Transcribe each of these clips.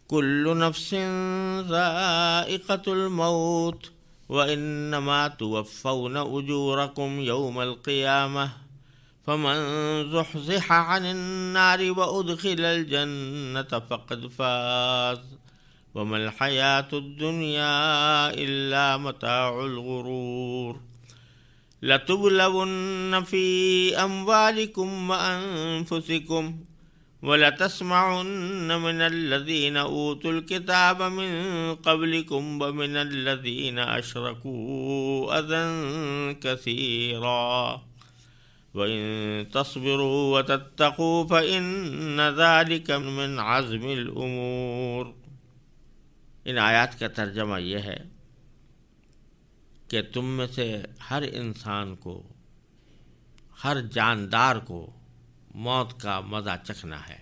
كل نفس ذائقة الموت وإنما توفون أجوركم يوم القيامة فمن زحزح عن النار وأدخل الجنة فقد فاز وما الحياة الدنيا إلا متاع الغرور لتبلون في أموالكم وأنفسكم ولتسمعن من الذين أوتوا الكتاب من قبلكم ومن الذين أشركوا أذى كثيرا وإن تصبروا وتتقوا فإن ذلك من عزم الأمور۔ ان آیات کا ترجمہ یہ ہے کہ تم میں سے ہر انسان کو، ہر جاندار کو موت کا مزہ چکھنا ہے۔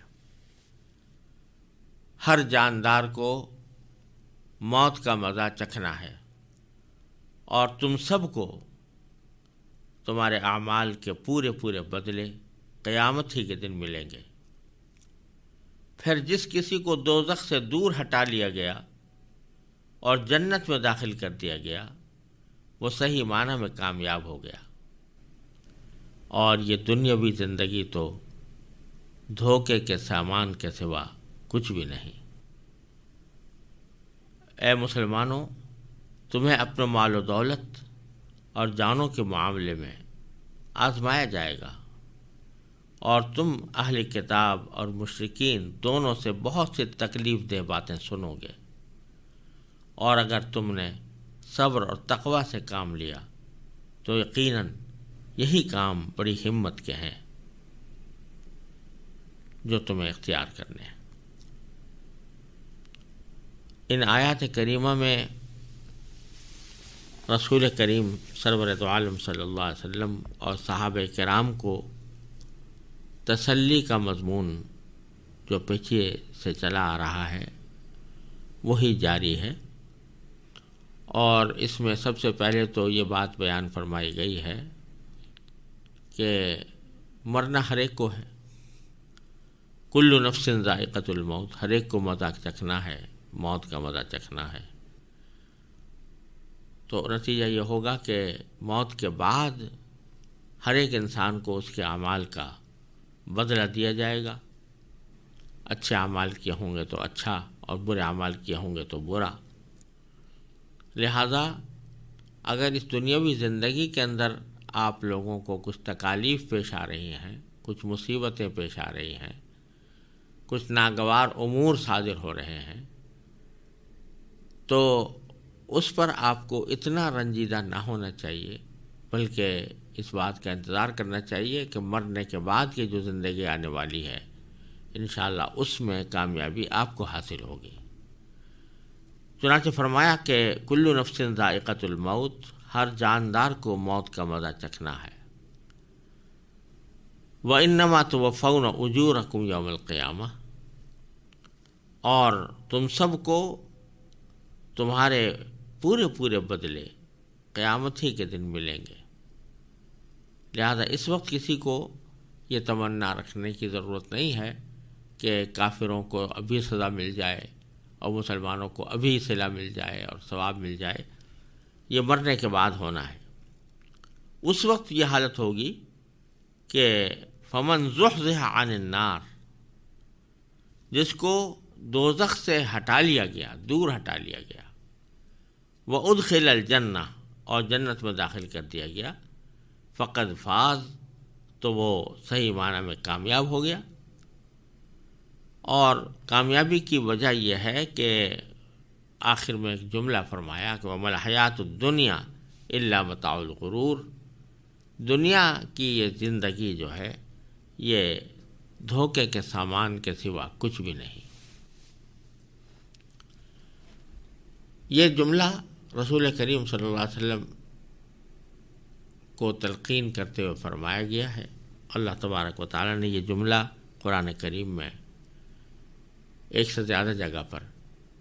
ہر جاندار کو موت کا مزہ چکھنا ہے، اور تم سب کو تمہارے اعمال کے پورے پورے بدلے قیامت ہی کے دن ملیں گے۔ پھر جس کسی کو دوزخ سے دور ہٹا لیا گیا اور جنت میں داخل کر دیا گیا، وہ صحیح معنی میں کامیاب ہو گیا، اور یہ دنیاوی زندگی تو دھوکے کے سامان کے سوا کچھ بھی نہیں۔ اے مسلمانوں، تمہیں اپنے مال و دولت اور جانوں کے معاملے میں آزمایا جائے گا، اور تم اہل کتاب اور مشرکین دونوں سے بہت سی تکلیف دہ باتیں سنو گے، اور اگر تم نے صبر اور تقوی سے کام لیا تو یقیناً یہی کام بڑی ہمت کے ہیں جو تمہیں اختیار کرنے ہیں۔ ان آیات کریمہ میں رسول کریم سرور دو عالم صلی اللہ علیہ وسلم اور صحابہ کرام کو تسلی کا مضمون جو پیچھے سے چلا آ رہا ہے وہی جاری ہے، اور اس میں سب سے پہلے تو یہ بات بیان فرمائی گئی ہے کہ مرنا ہر ایک کو ہے، کل نفس ذائقۃ الموت، ہر ایک کو مزہ چکھنا ہے، موت کا مزہ چکھنا ہے۔ تو نتیجہ یہ ہوگا کہ موت کے بعد ہر ایک انسان کو اس کے اعمال کا بدلہ دیا جائے گا۔ اچھے اعمال کیے ہوں گے تو اچھا، اور برے اعمال کیے ہوں گے تو برا۔ لہذا اگر اس دنیاوی زندگی کے اندر آپ لوگوں کو کچھ تکالیف پیش آ رہی ہیں، کچھ مصیبتیں پیش آ رہی ہیں، کچھ ناگوار امور صادر ہو رہے ہیں، تو اس پر آپ کو اتنا رنجیدہ نہ ہونا چاہیے، بلکہ اس بات کا انتظار کرنا چاہیے کہ مرنے کے بعد کی جو زندگی آنے والی ہے انشاءاللہ اس میں کامیابی آپ کو حاصل ہوگی۔ چنانچہ فرمایا کہ کل نفس ذائقۃ الموت، ہر جاندار کو موت کا مزہ چکھنا ہے۔ وَإِنَّمَا تُوَفَّوْنَ أُجُورَكُمْ يَوْمَ الْقِيَامَةِ، اور تم سب کو تمہارے پورے پورے بدلے قیامت ہی کے دن ملیں گے۔ لہذا اس وقت کسی کو یہ تمنا رکھنے کی ضرورت نہیں ہے کہ کافروں کو ابھی سزا مل جائے اور مسلمانوں کو ابھی صلہ مل جائے اور ثواب مل جائے۔ یہ مرنے کے بعد ہونا ہے۔ اس وقت یہ حالت ہوگی کہ فمن زحزح عن النار، جس کو دوزخ سے ہٹا لیا گیا، دور ہٹا لیا گیا، وادخل الجنہ، اور جنت میں داخل کر دیا گیا، فقد فاز، تو وہ صحیح معنی میں کامیاب ہو گیا۔ اور کامیابی کی وجہ یہ ہے کہ آخر میں ایک جملہ فرمایا کہ وَمَا الْحَيَاةُ الدُّنْيَا إِلَّا مَتَاعُ الْغُرُورِ، دنیا کی یہ زندگی جو ہے یہ دھوکے کے سامان کے سوا کچھ بھی نہیں۔ یہ جملہ رسول کریم صلی اللہ علیہ وسلم کو تلقین کرتے ہوئے فرمایا گیا ہے۔ اللہ تبارک و تعالیٰ نے یہ جملہ قرآن کریم میں ایک سے زیادہ جگہ پر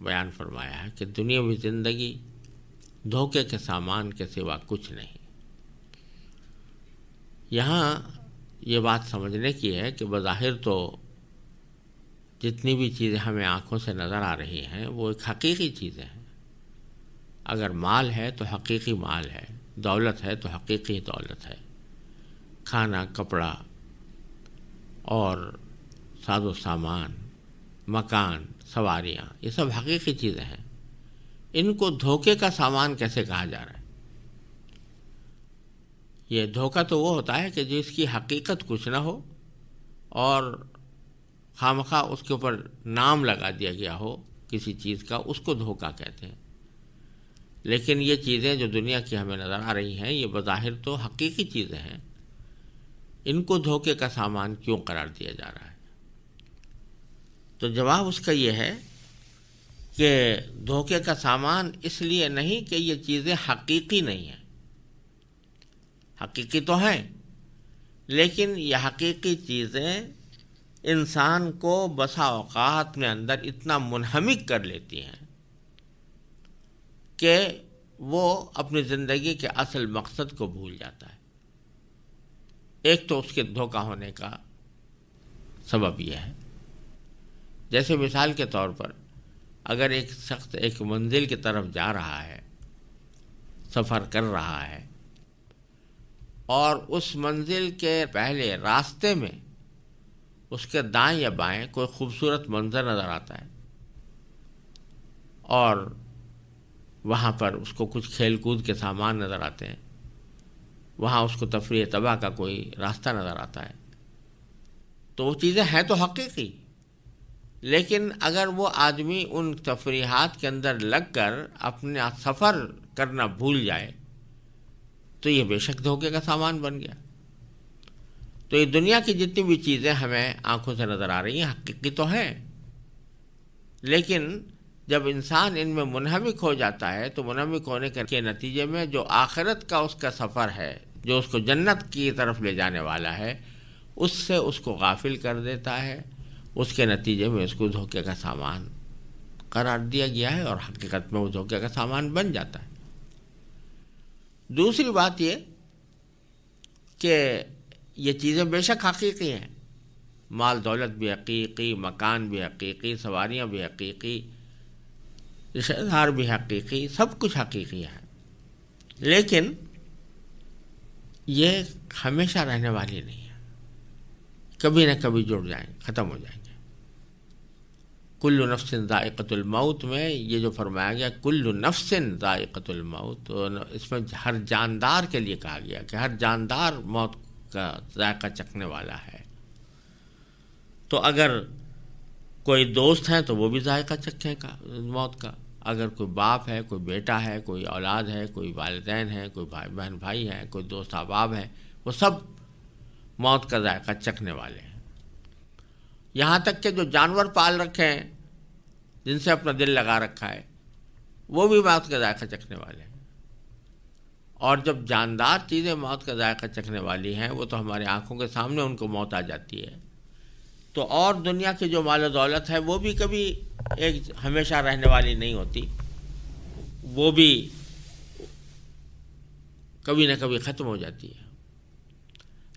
بیان فرمایا ہے کہ دنیاوی زندگی دھوکے کے سامان کے سوا کچھ نہیں۔ یہاں یہ بات سمجھنے کی ہے کہ بظاہر تو جتنی بھی چیزیں ہمیں آنکھوں سے نظر آ رہی ہیں وہ ایک حقیقی چیزیں ہیں. اگر مال ہے تو حقیقی مال ہے، دولت ہے تو حقیقی دولت ہے. کھانا، کپڑا اور ساز و سامان، مکان، سواریاں، یہ سب حقیقی چیزیں ہیں. ان کو دھوکے کا سامان کیسے کہا جا رہا ہے؟ یہ دھوکہ تو وہ ہوتا ہے کہ جس کی حقیقت کچھ نہ ہو اور خواہ اس کے اوپر نام لگا دیا گیا ہو کسی چیز کا، اس کو دھوکہ کہتے ہیں. لیکن یہ چیزیں جو دنیا کی ہمیں نظر آ رہی ہیں یہ بظاہر تو حقیقی چیزیں ہیں، ان کو دھوکے کا سامان کیوں قرار دیا جا رہا ہے؟ تو جواب اس کا یہ ہے کہ دھوکے کا سامان اس لیے نہیں کہ یہ چیزیں حقیقی نہیں ہیں. حقیقی تو ہیں، لیکن یہ حقیقی چیزیں انسان کو بسا اوقات میں اندر اتنا منہمک کر لیتی ہیں کہ وہ اپنی زندگی کے اصل مقصد کو بھول جاتا ہے. ایک تو اس کے دھوکہ ہونے کا سبب یہ ہے، جیسے مثال کے طور پر اگر ایک شخص ایک منزل کی طرف جا رہا ہے، سفر کر رہا ہے، اور اس منزل کے پہلے راستے میں اس کے دائیں یا بائیں کوئی خوبصورت منظر نظر آتا ہے اور وہاں پر اس کو کچھ کھیل کود کے سامان نظر آتے ہیں، وہاں اس کو تفریح تباہ کا کوئی راستہ نظر آتا ہے، تو وہ چیزیں ہیں تو حقیقی. لیکن اگر وہ آدمی ان تفریحات کے اندر لگ کر اپنا سفر کرنا بھول جائے تو یہ بے شک دھوکے کا سامان بن گیا. تو یہ دنیا کی جتنی بھی چیزیں ہمیں آنکھوں سے نظر آ رہی ہیں حقیقی تو ہیں، لیکن جب انسان ان میں منہمک ہو جاتا ہے تو منہمک ہونے کے نتیجے میں جو آخرت کا اس کا سفر ہے، جو اس کو جنت کی طرف لے جانے والا ہے، اس سے اس کو غافل کر دیتا ہے. اس کے نتیجے میں اس کو دھوکے کا سامان قرار دیا گیا ہے اور حقیقت میں وہ دھوکے کا سامان بن جاتا ہے. دوسری بات یہ کہ یہ چیزیں بے شک حقیقی ہیں، مال دولت بھی حقیقی، مکان بھی حقیقی، سواریاں بھی حقیقی، رشتہ دار بھی حقیقی، سب کچھ حقیقی ہے، لیکن یہ ہمیشہ رہنے والی نہیں ہے. کبھی نہ کبھی جڑ جائیں، ختم ہو جائیں گے. کل نفس ذائقۃ الموت میں یہ جو فرمایا گیا کل نفس ذائقۃ الموت، تو اس میں ہر جاندار کے لیے کہا گیا کہ ہر جاندار موت کا ذائقہ چکھنے والا ہے. تو اگر کوئی دوست ہے تو وہ بھی ذائقہ چکھے گا موت کا، اگر کوئی باپ ہے، کوئی بیٹا ہے، کوئی اولاد ہے، کوئی والدین ہے، کوئی بہن بھائی ہیں، کوئی دوست احباب ہیں، وہ سب موت کا ذائقہ چکھنے والے ہیں. یہاں تک کہ جو جانور پال رکھے ہیں، جن سے اپنا دل لگا رکھا ہے، وہ بھی موت کا ذائقہ چکھنے والے ہیں. اور جب جاندار چیزیں موت کا ذائقہ چکھنے والی ہیں، وہ تو ہمارے آنکھوں کے سامنے ان کو موت آ جاتی ہے، تو اور دنیا کی جو مال و دولت ہے وہ بھی کبھی ایک ہمیشہ رہنے والی نہیں ہوتی، وہ بھی کبھی نہ کبھی ختم ہو جاتی ہے.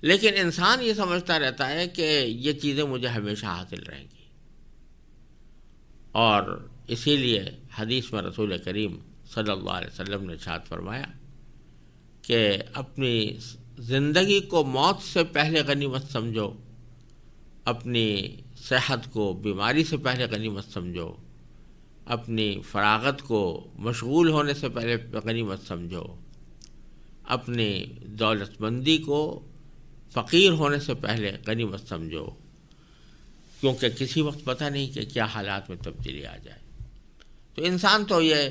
لیکن انسان یہ سمجھتا رہتا ہے کہ یہ چیزیں مجھے ہمیشہ حاصل رہیں گی، اور اسی لیے حدیث میں رسول کریم صلی اللہ علیہ وسلم نے ارشاد فرمایا کہ اپنی زندگی کو موت سے پہلے غنیمت سمجھو، اپنی صحت کو بیماری سے پہلے غنیمت سمجھو، اپنی فراغت کو مشغول ہونے سے پہلے غنیمت سمجھو، اپنی دولت مندی کو فقیر ہونے سے پہلے غنیمت سمجھو، کیونکہ کسی وقت پتہ نہیں کہ کیا حالات میں تبدیلی آ جائے. تو انسان تو یہ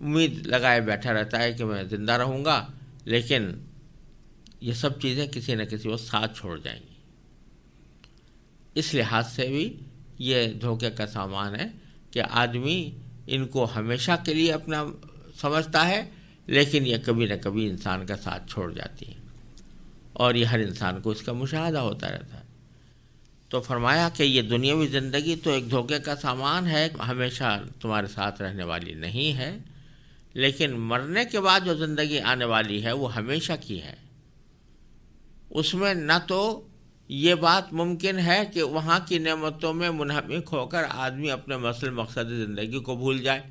امید لگائے بیٹھا رہتا ہے کہ میں زندہ رہوں گا، لیکن یہ سب چیزیں کسی نہ کسی وقت ساتھ چھوڑ جائیں گی. اس لحاظ سے بھی یہ دھوکے کا سامان ہے کہ آدمی ان کو ہمیشہ کے لیے اپنا سمجھتا ہے، لیکن یہ کبھی نہ کبھی انسان کا ساتھ چھوڑ جاتی ہے، اور یہ ہر انسان کو اس کا مشاہدہ ہوتا رہتا ہے. تو فرمایا کہ یہ دنیاوی زندگی تو ایک دھوکے کا سامان ہے، ہمیشہ تمہارے ساتھ رہنے والی نہیں ہے، لیکن مرنے کے بعد جو زندگی آنے والی ہے وہ ہمیشہ کی ہے. اس میں نہ تو یہ بات ممکن ہے کہ وہاں کی نعمتوں میں منہمک ہو کر آدمی اپنے مقصد زندگی کو بھول جائے،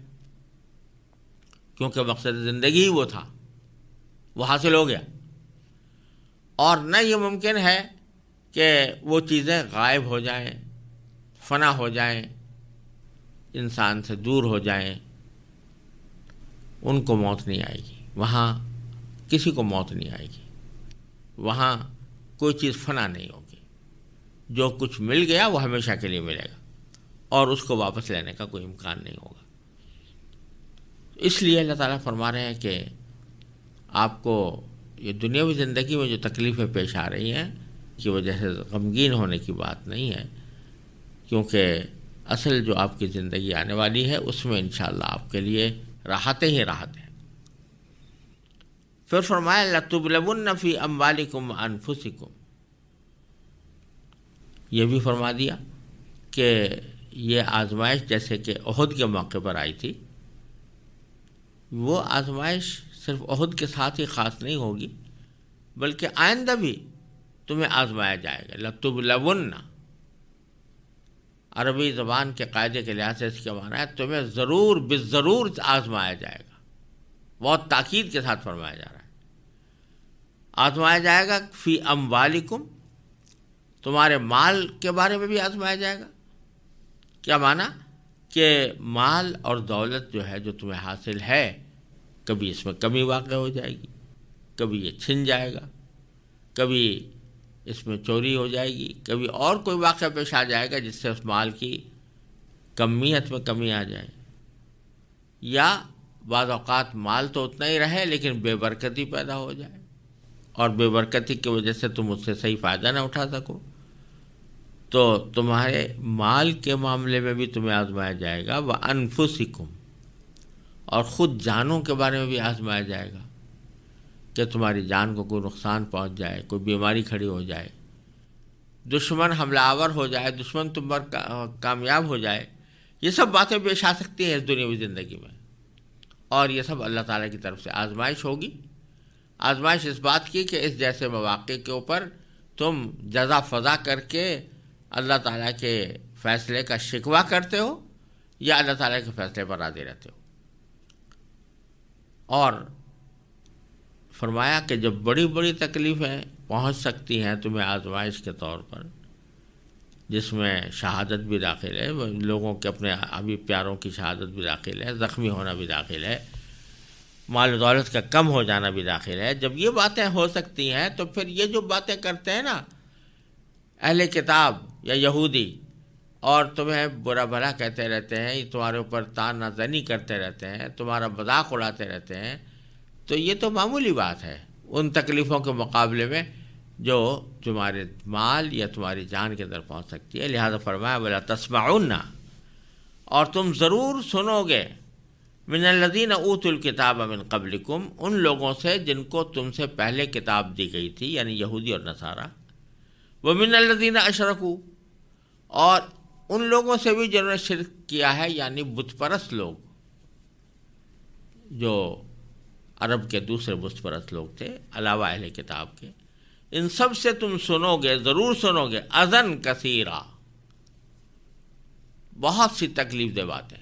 کیونکہ مقصد زندگی ہی وہ تھا، وہ حاصل ہو گیا۔ اور نہ یہ ممکن ہے کہ وہ چیزیں غائب ہو جائیں، فنا ہو جائیں، انسان سے دور ہو جائیں، ان کو موت نہیں آئے گی۔ وہاں کسی کو موت نہیں آئے گی، وہاں کوئی چیز فنا نہیں ہوگی۔ جو کچھ مل گیا وہ ہمیشہ کے لیے ملے گا، اور اس کو واپس لینے کا کوئی امکان نہیں ہوگا۔ اس لیے اللہ تعالیٰ فرما رہے ہیں کہ آپ کو یہ دنیاوی زندگی میں جو تکلیفیں پیش آ رہی ہیں کی وجہ سے غمگین ہونے کی بات نہیں ہے، کیونکہ اصل جو آپ کی زندگی آنے والی ہے اس میں انشاءاللہ آپ کے لیے راحتیں ہی راحتیں۔ پھر فرمایا لَتُبْلَوُنَّ فِي أَمْوَالِكُمْ وَأَنفُسِكُمْ، یہ بھی فرما دیا کہ یہ آزمائش جیسے کہ احد کے موقع پر آئی تھی، وہ آزمائش صرف احد کے ساتھ ہی خاص نہیں ہوگی، بلکہ آئندہ بھی تمہیں آزمایا جائے گا۔ لَتُبْلَوُنَّ عربی زبان کے قاعدے کے لحاظ سے اس کے معنی ہے تمہیں ضرور بالضرور آزمایا جائے گا، بہت تاکید کے ساتھ فرمایا جا رہا ہے۔ آزمایا جائے گا فی اموالکم، تمہارے مال کے بارے میں بھی آزمایا جائے گا۔ کیا معنی؟ کہ مال اور دولت جو ہے جو تمہیں حاصل ہے، کبھی اس میں کمی واقع ہو جائے گی، کبھی یہ چھن جائے گا، کبھی اس میں چوری ہو جائے گی، کبھی اور کوئی واقعہ پیش آ جائے گا جس سے اس مال کی کمیت میں کمی آ جائے، یا بعض اوقات مال تو اتنا ہی رہے لیکن بے برکتی پیدا ہو جائے، اور بے برکتی کی وجہ سے تم اس سے صحیح فائدہ نہ اٹھا سکو، تو تمہارے مال کے معاملے میں بھی تمہیں آزمایا جائے گا۔ وَأَنفُسِكُمْ، اور خود جانوں کے بارے میں بھی آزمایا جائے گا کہ تمہاری جان کو کوئی نقصان پہنچ جائے، کوئی بیماری کھڑی ہو جائے، دشمن حملہ آور ہو جائے، دشمن تم پر کامیاب ہو جائے، یہ سب باتیں پیش آ سکتی ہیں اس دنیاوی زندگی میں، اور یہ سب اللہ تعالیٰ کی طرف سے آزمائش ہوگی۔ آزمائش اس بات کی کہ اس جیسے مواقع کے اوپر تم جزا فضا کر کے اللہ تعالیٰ کے فیصلے کا شکوہ کرتے ہو یا اللہ تعالیٰ کے فیصلے پر راضی رہتے ہو۔ اور فرمایا کہ جب بڑی بڑی تکلیفیں پہنچ سکتی ہیں تمہیں آزمائش کے طور پر، جس میں شہادت بھی داخل ہے، لوگوں کے اپنے ابھی پیاروں کی شہادت بھی داخل ہے، زخمی ہونا بھی داخل ہے، مال و دولت کا کم ہو جانا بھی داخل ہے، جب یہ باتیں ہو سکتی ہیں تو پھر یہ جو باتیں کرتے ہیں نا اہل کتاب یا یہودی، اور تمہیں برا بھلا کہتے رہتے ہیں، یہ تمہارے اوپر طعنہ زنی کرتے رہتے ہیں، تمہارا مذاق اڑاتے رہتے ہیں، تو یہ تو معمولی بات ہے ان تکلیفوں کے مقابلے میں جو تمہارے مال یا تمہاری جان کے اندر پہنچ سکتی ہے۔ لہذا فرمایا وَلَا تَسْمَعُنَّ، اور تم ضرور سنو گے، مِنَ الَّذِينَ أُوتُوا الْكِتَابَ مِنْ قَبْلِكُمْ، ان لوگوں سے جن کو تم سے پہلے کتاب دی گئی تھی، یعنی یہودی اور نصارہ، وَمِنَ الَّذِينَ أَشْرَكُوا، اور ان لوگوں سے بھی جنہوں نے شرک کیا ہے، یعنی بت پرست لوگ، جو عرب کے دوسرے بت پرست لوگ تھے علاوہ اہل کتاب کے، ان سب سے تم سنو گے، ضرور سنو گے، اذن کثیرہ، بہت سی تکلیف دہ باتیں۔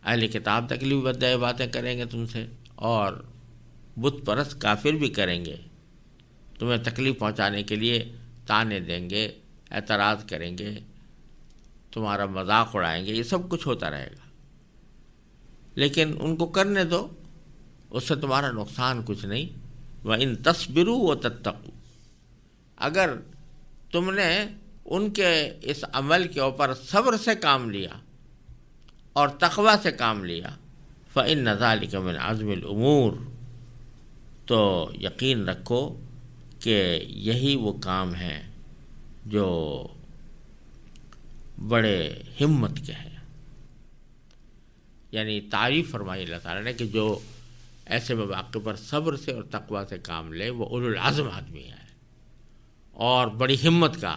اہل کتاب تکلیف دہ باتیں کریں گے تم سے، اور بت پرست کافر بھی کریں گے، تمہیں تکلیف پہنچانے کے لیے طعنے دیں گے، اعتراض کریں گے، تمہارا مذاق اڑائیں گے، یہ سب کچھ ہوتا رہے گا، لیکن ان کو کرنے دو، اس سے تمہارا نقصان کچھ نہیں۔ وَإِن تَصْبِرُوا وَتَتَّقُوا، اگر تم نے ان کے اس عمل کے اوپر صبر سے کام لیا اور تقوی سے کام لیا، فَإِنَّ ذَلِكَ مِنْ عَزْمِ الْأُمُورِ، تو یقین رکھو کہ یہی وہ کام ہیں جو بڑے ہمت کے ہیں۔ یعنی تعریف فرمائی اللہ تعالیٰ نے کہ جو ایسے مواقع پر صبر سے اور تقوی سے کام لے وہ اولو العزم آدمی ہے، اور بڑی ہمت کا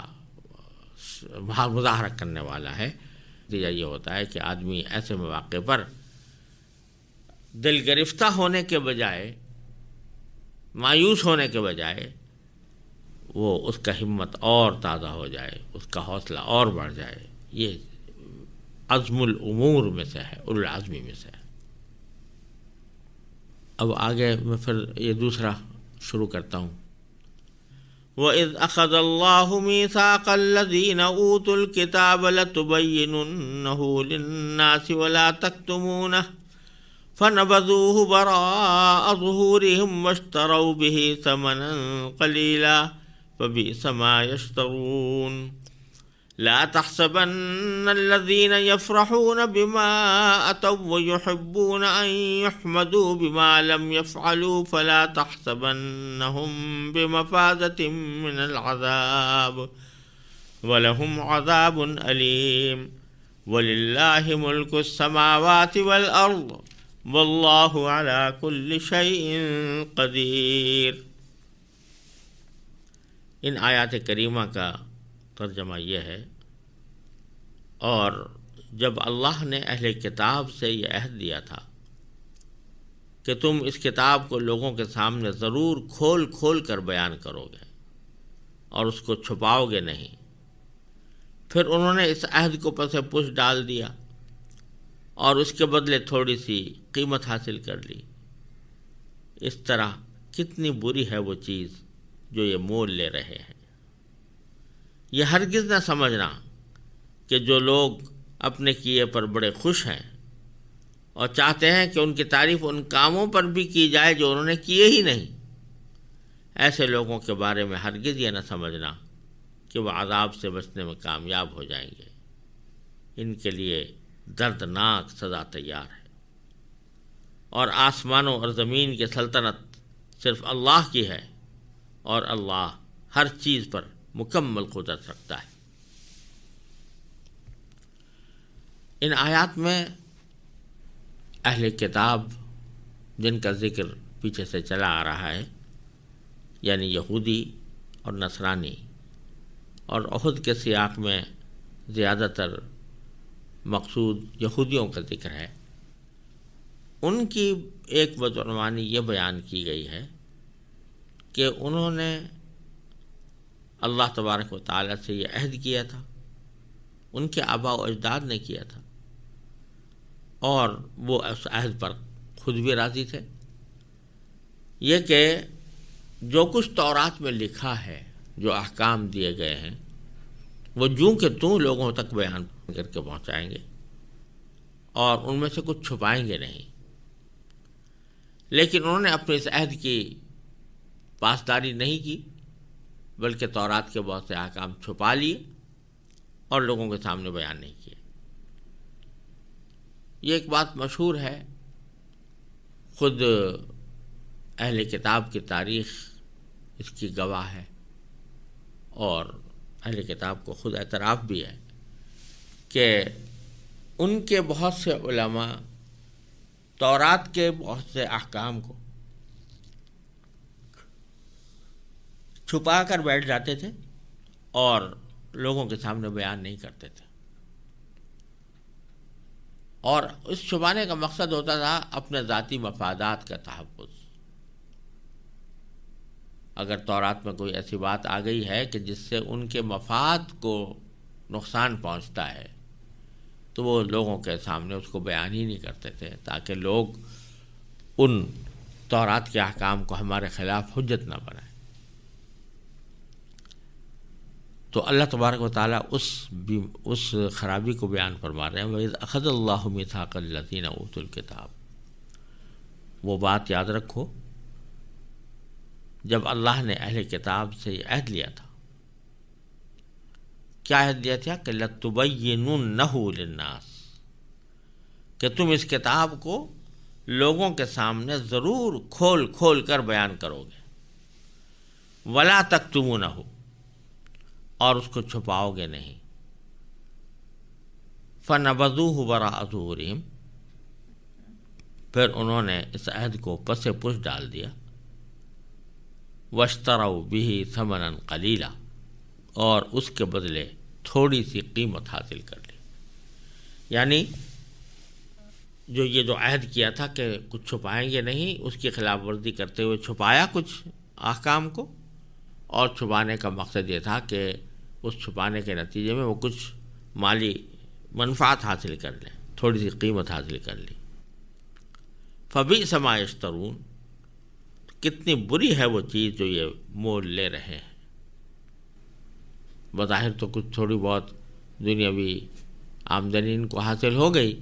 مظاہرہ کرنے والا ہے۔ نتیجہ یہ ہوتا ہے کہ آدمی ایسے مواقع پر دل گرفتہ ہونے کے بجائے، مایوس ہونے کے بجائے، وہ اس کا ہمت اور تازہ ہو جائے، اس کا حوصلہ اور بڑھ جائے. یہ عزم الامور میں سے ہے، اولو العزمی میں سے ہے. اب آگے میں پھر یہ دوسرا شروع کرتا ہوں. وَإِذْ أَخَذَ اللَّهُ مِيثَاقَ الَّذِينَ أُوتُوا الْكِتَابَ لَتُبَيِّنُنَّهُ لِلنَّاسِ وَلَا تَكْتُمُونَهُ فَنَبَذُوهُ وَرَاءَ ظُهُورِهِمْ وَاشْتَرَوْا بِهِ ثَمَنًا قَلِيلًا فَبِئْسَ مَا يَشْتَرُونَ. لا تحسبن الذين يفرحون بما أتوا ويحبون أن يحمدوا بما لم يفعلوا فلا تحسبنهم بمفازة من العذاب ولهم عذاب أليم. ولله ملك السماوات والأرض والله على كل شيء قدير. ان آیات کریمہ کا ترجمہ یہ ہے، اور جب اللہ نے اہل کتاب سے یہ عہد دیا تھا کہ تم اس کتاب کو لوگوں کے سامنے ضرور کھول کھول کر بیان کرو گے اور اس کو چھپاؤ گے نہیں، پھر انہوں نے اس عہد کو پس پش ڈال دیا اور اس کے بدلے تھوڑی سی قیمت حاصل کر لی. اس طرح کتنی بری ہے وہ چیز جو یہ مول لے رہے ہیں. یہ ہرگز نہ سمجھنا کہ جو لوگ اپنے کیے پر بڑے خوش ہیں اور چاہتے ہیں کہ ان کی تعریف ان کاموں پر بھی کی جائے جو انہوں نے کیے ہی نہیں، ایسے لوگوں کے بارے میں ہرگز یہ نہ سمجھنا کہ وہ عذاب سے بچنے میں کامیاب ہو جائیں گے. ان کے لیے دردناک سزا تیار ہے. اور آسمانوں اور زمین کی سلطنت صرف اللہ کی ہے، اور اللہ ہر چیز پر مکمل قدرت رکھتا ہے. ان آیات میں اہل کتاب جن کا ذکر پیچھے سے چلا آ رہا ہے، یعنی یہودی اور نصرانی، اور احد کے سیاق میں زیادہ تر مقصود یہودیوں کا ذکر ہے، ان کی ایک بدعنوانی یہ بیان کی گئی ہے کہ انہوں نے اللہ تبارک و تعالیٰ سے یہ عہد کیا تھا، ان کے آباء و اجداد نے کیا تھا، اور وہ اس عہد پر خود بھی راضی تھے. یہ کہ جو کچھ تورات میں لکھا ہے، جو احکام دیے گئے ہیں، وہ جوں کہ توں لوگوں تک بیان کر کے پہنچائیں گے اور ان میں سے کچھ چھپائیں گے نہیں. لیکن انہوں نے اپنے اس عہد کی پاسداری نہیں کی، بلکہ تورات کے بہت سے احکام چھپا لیے اور لوگوں کے سامنے بیان نہیں کیے. یہ ایک بات مشہور ہے، خود اہل کتاب کی تاریخ اس کی گواہ ہے، اور اہل کتاب کو خود اعتراف بھی ہے کہ ان کے بہت سے علماء تورات کے بہت سے احکام کو چھپا کر بیٹھ جاتے تھے اور لوگوں کے سامنے بیان نہیں کرتے تھے. اور اس چھپانے کا مقصد ہوتا تھا اپنے ذاتی مفادات کا تحفظ. اگر تورات میں کوئی ایسی بات آ گئی ہے کہ جس سے ان کے مفاد کو نقصان پہنچتا ہے تو وہ لوگوں کے سامنے اس کو بیان ہی نہیں کرتے تھے، تاکہ لوگ ان تورات کے احکام کو ہمارے خلاف حجت نہ بنائیں. تو اللہ تبارک و تعالیٰ اس خرابی کو بیان فرما رہے ہیں. وَإِذْ أَخَذَ اللَّهُ مِيثَاقَ الَّذِينَ أُوتُوا الْكِتَابَ. وہ بات یاد رکھو جب اللہ نے اہل کتاب سے یہ عہد لیا تھا. کیا عہد لیا تھا؟ کہ لَتُبَيِّنُنَّهُ لِلنَّاسِ، کہ تم اس کتاب کو لوگوں کے سامنے ضرور کھول کھول کر بیان کرو گے. وَلَا تَكْتُمُونَهُ، اور اس کو چھپاؤ گے نہیں. فَنَبَذُوهُ وَرَاءَ ظُهُورِهِمْ، پھر انہوں نے اس عہد کو پس پش ڈال دیا. وَاشْتَرَوْا بِهِ ثَمَنًا قَلِيلًا، اور اس کے بدلے تھوڑی سی قیمت حاصل کر لی. یعنی جو عہد کیا تھا کہ کچھ چھپائیں گے نہیں، اس کی خلاف ورزی کرتے ہوئے چھپایا کچھ احکام کو، اور چھپانے کا مقصد یہ تھا کہ اس چھپانے کے نتیجے میں وہ کچھ مالی منفعت حاصل کر لیں، تھوڑی سی قیمت حاصل کر لی۔ فبئس ما یشترون، کتنی بری ہے وہ چیز جو یہ مول لے رہے ہیں۔ بظاہر تو کچھ تھوڑی بہت دنیاوی آمدنی ان کو حاصل ہو گئی،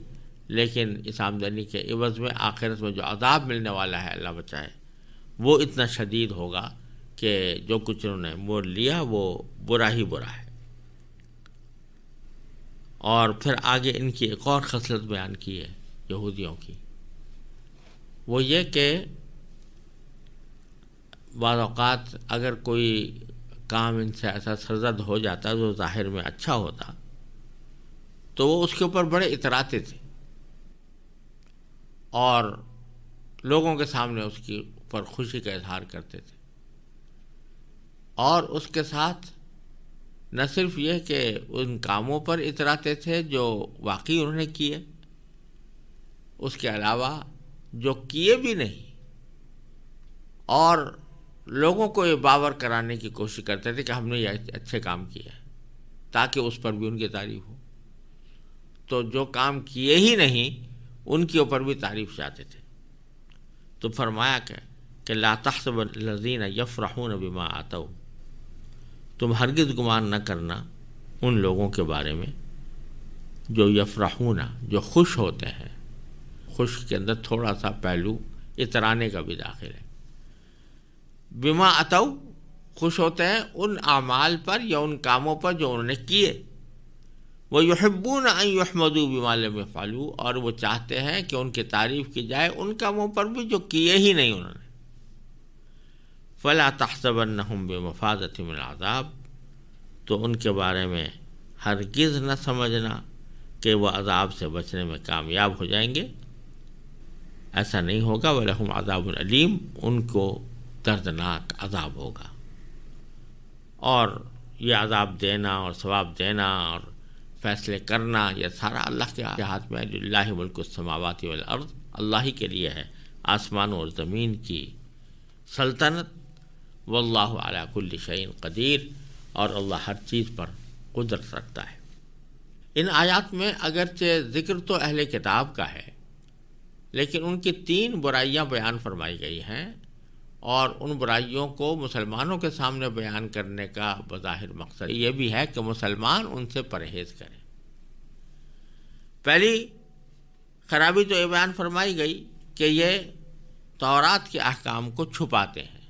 لیکن اس آمدنی کے عوض میں آخرت میں جو عذاب ملنے والا ہے، اللہ بچائے، وہ اتنا شدید ہوگا کہ جو کچھ انہوں نے مول لیا وہ برا ہی برا ہے۔ اور پھر آگے ان کی ایک اور خصلت بیان کی ہے یہودیوں کی، وہ یہ کہ بعض اوقات اگر کوئی کام ان سے ایسا سرزد ہو جاتا جو ظاہر میں اچھا ہوتا تو وہ اس کے اوپر بڑے اتراتے تھے اور لوگوں کے سامنے اس کی اوپر خوشی کا اظہار کرتے تھے، اور اس کے ساتھ نہ صرف یہ کہ ان کاموں پر اتراتے تھے جو واقعی انہوں نے کیے، اس کے علاوہ جو کیے بھی نہیں، اور لوگوں کو یہ باور کرانے کی کوشش کرتے تھے کہ ہم نے یہ اچھے کام کیے ہیں تاکہ اس پر بھی ان کی تعریف ہو۔ تو جو کام کیے ہی نہیں ان کے اوپر بھی تعریف چاہتے تھے۔ تو فرمایا کہ لا تحسب الذین یفرحون بما آتوا، تم ہرگز گمان نہ کرنا ان لوگوں کے بارے میں جو یفرحون، جو خوش ہوتے ہیں۔ خوش کے اندر تھوڑا سا پہلو اترانے کا بھی داخل ہے۔ بما اتوا، خوش ہوتے ہیں ان اعمال پر یا ان کاموں پر جو انہوں نے کیے۔ وَيُحِبُّونَ أَن يُحْمَدُوا بِمَا لَمْ يَفْعَلُوا، اور وہ چاہتے ہیں کہ ان کی تعریف کی جائے ان کاموں پر بھی جو کیے ہی نہیں انہوں نے۔ فَلَا تَحْسَبَنَّهُمْ بِمَفَازَةٍ مِّنَ الْعَذَابِ، تو ان کے بارے میں ہرگز نہ سمجھنا کہ وہ عذاب سے بچنے میں کامیاب ہو جائیں گے، ایسا نہیں ہوگا۔ وَلَهُمْ عَذَابٌ أَلِيمٌ، ان کو دردناک عذاب ہوگا۔ اور یہ عذاب دینا اور ثواب دینا اور فیصلے کرنا یہ سارا اللہ کے ہاتھ میں ہے۔ للہ ملک السماوات والارض، اللہ ہی کے لیے ہے آسمانوں اور زمین کی سلطنت۔ واللہ علی کل شیء قدیر، اور اللہ ہر چیز پر قدرت رکھتا ہے۔ ان آیات میں اگرچہ ذکر تو اہل کتاب کا ہے، لیکن ان کی 3 برائیاں بیان فرمائی گئی ہیں، اور ان برائیوں کو مسلمانوں کے سامنے بیان کرنے کا بظاہر مقصد یہ بھی ہے کہ مسلمان ان سے پرہیز کریں۔ پہلی خرابی تو یہ بیان فرمائی گئی کہ یہ تورات کے احکام کو چھپاتے ہیں،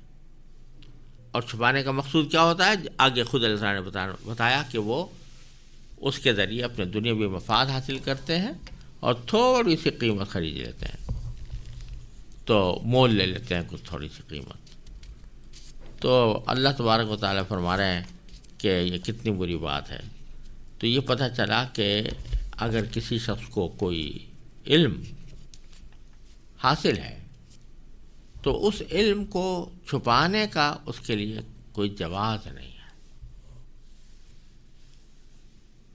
اور چھپانے کا مقصود کیا ہوتا ہے؟ آگے خود اللہ تعالیٰ نے بتایا کہ وہ اس کے ذریعے اپنے دنیاوی مفاد حاصل کرتے ہیں اور تھوڑی سی قیمت خرید لیتے ہیں، تو مول لے لیتے ہیں کچھ تھوڑی سی قیمت۔ تو اللہ تبارک و تعالیٰ فرما رہے ہیں کہ یہ کتنی بری بات ہے۔ تو یہ پتہ چلا کہ اگر کسی شخص کو کوئی علم حاصل ہے تو اس علم کو چھپانے کا اس کے لیے کوئی جواز نہیں ہے۔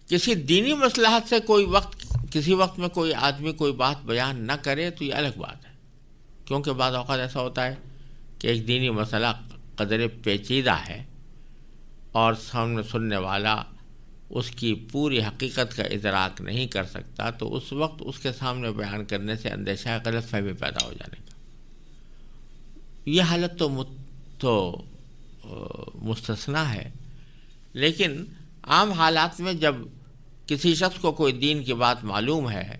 کسی دینی مصلحت سے کسی وقت میں کوئی آدمی کوئی بات بیان نہ کرے تو یہ الگ بات ہے، کیونکہ بعض اوقات ایسا ہوتا ہے کہ ایک دینی مسئلہ قدر پیچیدہ ہے اور سامنے سننے والا اس کی پوری حقیقت کا ادراک نہیں کر سکتا، تو اس وقت اس کے سامنے بیان کرنے سے اندیشہ غلط فہمی پیدا ہو جانے کا۔ یہ حالت تو مستثنیٰ ہے، لیکن عام حالات میں جب کسی شخص کو کوئی دین کی بات معلوم ہے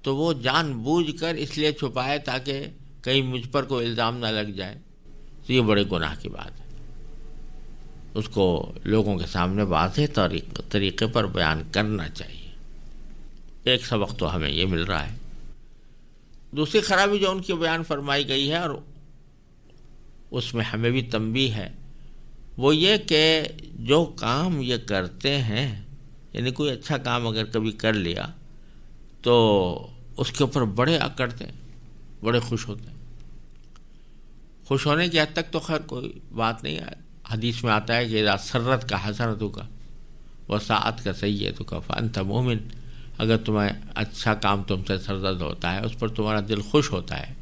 تو وہ جان بوجھ کر اس لیے چھپائے تاکہ کہیں مجھ پر کوئی الزام نہ لگ جائے، تو یہ بڑے گناہ کی بات ہے۔ اس کو لوگوں کے سامنے واضح طریقے پر بیان کرنا چاہیے۔ ایک سبق تو ہمیں یہ مل رہا ہے۔ دوسری خرابی جو ان کی بیان فرمائی گئی ہے اور اس میں ہمیں بھی تنبیہ ہے، وہ یہ کہ جو کام یہ کرتے ہیں، یعنی کوئی اچھا کام اگر کبھی کر لیا تو اس کے اوپر بڑے اکڑتے ہیں، بڑے خوش ہوتے ہیں۔ خوش ہونے کی حد تک تو خیر کوئی بات نہیں ہے، حدیث میں آتا ہے کہ اذا سرت کا حسنتک وساءت کا سیئتک فانت مومن، اگر تمہیں اچھا کام تم سے سرزد ہوتا ہے، اس پر تمہارا دل خوش ہوتا ہے،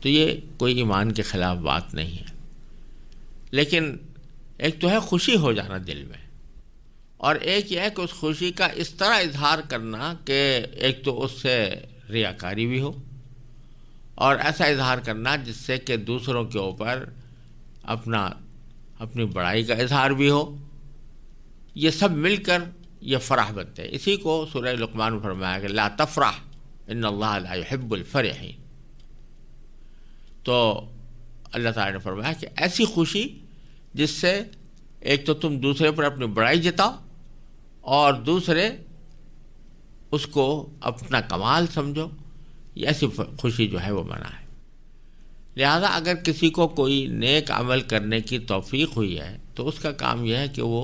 تو یہ کوئی ایمان کے خلاف بات نہیں ہے۔ لیکن ایک تو ہے خوشی ہو جانا دل میں، اور ایک یہ ہے کہ اس خوشی کا اس طرح اظہار کرنا کہ ایک تو اس سے ریاکاری بھی ہو، اور ایسا اظہار کرنا جس سے کہ دوسروں کے اوپر اپنی بڑائی کا اظہار بھی ہو، یہ سب مل کر یہ فرح بنتے ہیں۔ اسی کو سورہ لقمان میں فرمایا کہ لا تفرح ان اللہ لا يحب الفرحین۔ تو اللہ تعالیٰ نے فرمایا کہ ایسی خوشی جس سے ایک تو تم دوسرے پر اپنی بڑائی جتاؤ اور دوسرے اس کو اپنا کمال سمجھو، یہ ایسی خوشی جو ہے وہ منع ہے۔ لہذا اگر کسی کو کوئی نیک عمل کرنے کی توفیق ہوئی ہے تو اس کا کام یہ ہے کہ وہ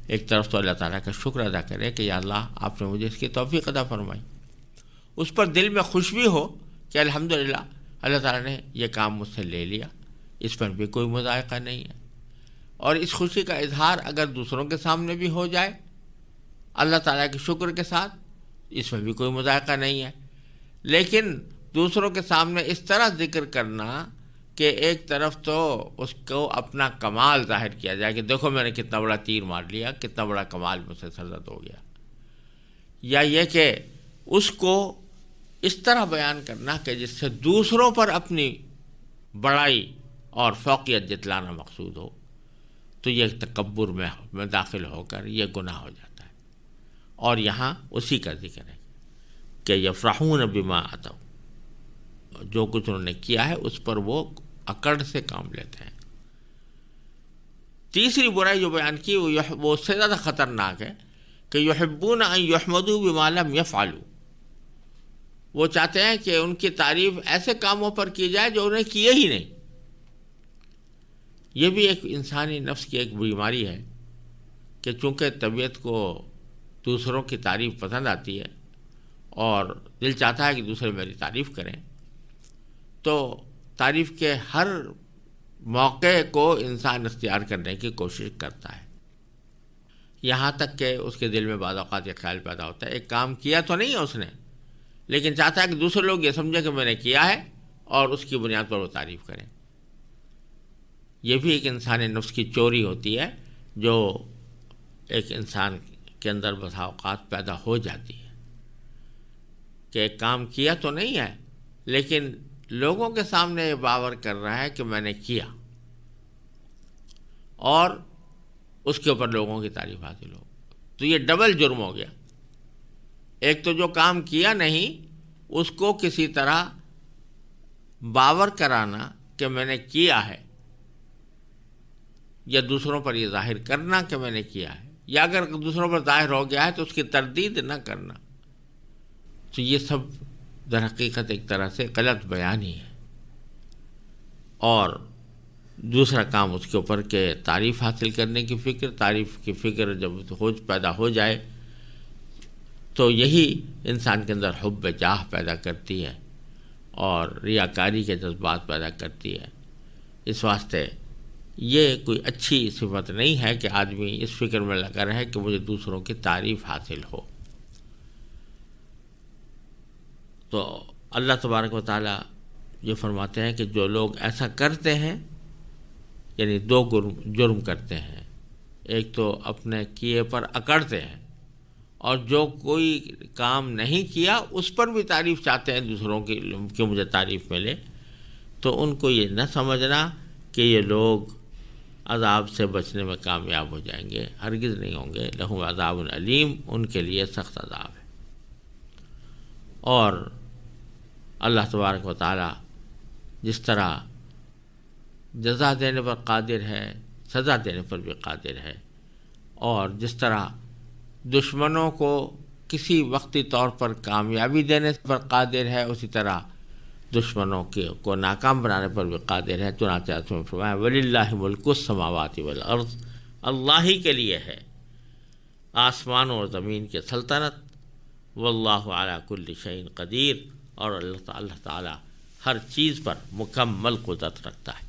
ایک طرف تو اللہ تعالیٰ کا شکر ادا کرے کہ یا اللہ آپ نے مجھے اس کی توفیق عطا فرمائی، اس پر دل میں خوش بھی ہو کہ الحمدللہ اللہ تعالیٰ نے یہ کام مجھ سے لے لیا، اس پر بھی کوئی مذائقہ نہیں ہے، اور اس خوشی کا اظہار اگر دوسروں کے سامنے بھی ہو جائے اللہ تعالیٰ کے شکر کے ساتھ، اس میں بھی کوئی مذائقہ نہیں ہے۔ لیکن دوسروں کے سامنے اس طرح ذکر کرنا کہ ایک طرف تو اس کو اپنا کمال ظاہر کیا جائے کہ دیکھو میں نے کتنا بڑا تیر مار لیا، کتنا بڑا کمال مجھ سے سرزد ہو گیا، یا یہ کہ اس کو اس طرح بیان کرنا کہ جس سے دوسروں پر اپنی بڑائی اور فوقیت جتلانا مقصود ہو، تو یہ تکبر میں داخل ہو کر یہ گناہ ہو جاتا ہے۔ اور یہاں اسی کا ذکر ہے کہ یفرحون بما اتوا، جو کچھ انہوں نے کیا ہے اس پر وہ اکڑ سے کام لیتے ہیں۔ تیسری برائی جو بیان کی وہ اس سے زیادہ خطرناک ہے کہ یحبون ان یحمدوا بما لم یفعلوا، وہ چاہتے ہیں کہ ان کی تعریف ایسے کاموں پر کی جائے جو انہیں کیے ہی نہیں۔ یہ بھی ایک انسانی نفس کی ایک بیماری ہے کہ چونکہ طبیعت کو دوسروں کی تعریف پسند آتی ہے اور دل چاہتا ہے کہ دوسرے میری تعریف کریں، تو تعریف کے ہر موقع کو انسان اختیار کرنے کی کوشش کرتا ہے، یہاں تک کہ اس کے دل میں بعض اوقات یہ خیال پیدا ہوتا ہے ایک کام کیا تو نہیں ہے اس نے، لیکن چاہتا ہے کہ دوسرے لوگ یہ سمجھیں کہ میں نے کیا ہے اور اس کی بنیاد پر وہ تعریف کریں۔ یہ بھی ایک انسانی نفس کی چوری ہوتی ہے جو ایک انسان کے اندر بسا اوقات پیدا ہو جاتی ہے کہ ایک کام کیا تو نہیں ہے لیکن لوگوں کے سامنے یہ باور کر رہا ہے کہ میں نے کیا، اور اس کے اوپر لوگوں کی تعریف حاصل ہو، تو یہ ڈبل جرم ہو گیا۔ ایک تو جو کام کیا نہیں اس کو کسی طرح باور کرانا کہ میں نے کیا ہے، یا دوسروں پر یہ ظاہر کرنا کہ میں نے کیا ہے، یا اگر دوسروں پر ظاہر ہو گیا ہے تو اس کی تردید نہ کرنا، تو یہ سب در حقیقت ایک طرح سے غلط بیان ہی ہے۔ اور دوسرا کام اس کے اوپر کہ تعریف حاصل کرنے کی فکر، تعریف کی فکر جب پیدا ہو جائے تو یہی انسان کے اندر حب جاہ پیدا کرتی ہے اور ریاکاری کے جذبات پیدا کرتی ہے۔ اس واسطے یہ کوئی اچھی صفت نہیں ہے کہ آدمی اس فکر میں لگا رہے کہ مجھے دوسروں کی تعریف حاصل ہو۔ تو اللہ تبارک و تعالیٰ یہ فرماتے ہیں کہ جو لوگ ایسا کرتے ہیں، یعنی دو جرم کرتے ہیں، ایک تو اپنے کیے پر اکڑتے ہیں، اور جو کوئی کام نہیں کیا اس پر بھی تعریف چاہتے ہیں دوسروں کی کہ مجھے تعریف ملے، تو ان کو یہ نہ سمجھنا کہ یہ لوگ عذاب سے بچنے میں کامیاب ہو جائیں گے، ہرگز نہیں ہوں گے۔ لہم عذاب علیم، ان کے لیے سخت عذاب ہے۔ اور اللہ تبارک و تعالیٰ جس طرح جزا دینے پر قادر ہے، سزا دینے پر بھی قادر ہے، اور جس طرح دشمنوں کو کسی وقتی طور پر کامیابی دینے پر قادر ہے، اسی طرح دشمنوں کو ناکام بنانے پر بھی قادر ہے۔ چنانچہ اس میں فرمایا وَلِلَّهِ مُلْكُ السَّمَاوَاتِ وَالْأَرْضِ، اللہ ہی کے لیے ہے آسمانوں اور زمین کی سلطنت، واللہ علی کل شیء قدیر، اور اللہ تعالیٰ ہر چیز پر مکمل قدرت رکھتا ہے۔